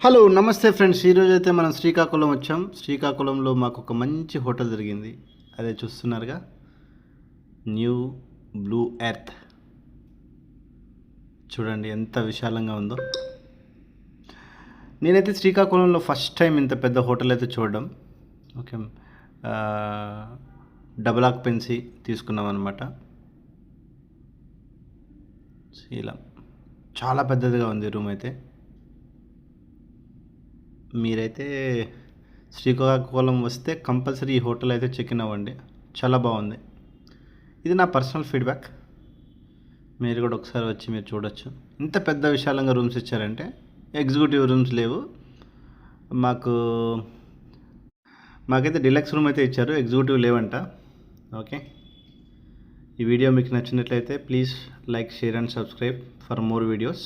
Hello నమస్తే friends, ఈరోజు అయితే మనం శ్రీకాకుళం వచ్చాం. శ్రీకాకుళంలో మాకు ఒక మంచి హోటల్ దొరికింది. అదే చూస్తున్నారుగా, న్యూ బ్లూ ఎర్త్. చూడండి ఎంత విశాలంగా ఉందో. నేనైతే శ్రీకాకుళంలో ఫస్ట్ టైం ఇంత పెద్ద హోటల్ అయితే చూడడం. ఓకే, డబుల్ ఆక్యుపెన్సీ తీసుకున్నాం అనమాట. ఇలా చాలా పెద్దదిగా ఉంది రూమ్ అయితే. మీరైతే శ్రీకాకుళం వస్తే కంపల్సరీ ఈ హోటల్ అయితే చెక్ ఇన్ అవ్వండి. చాలా బాగుంది. ఇది నా పర్సనల్ ఫీడ్బ్యాక్. మీరు కూడా ఒకసారి వచ్చి మీరు చూడొచ్చు. ఇంత పెద్ద విశాలంగా రూమ్స్ ఇచ్చారంటే, ఎగ్జిక్యూటివ్ రూమ్స్ లేవు మాకైతే డిలక్స్ రూమ్ అయితే ఇచ్చారు, ఎగ్జిక్యూటివ్ లేవంట. ఓకే, ఈ వీడియో మీకు నచ్చినట్లయితే please like, share and subscribe for more videos.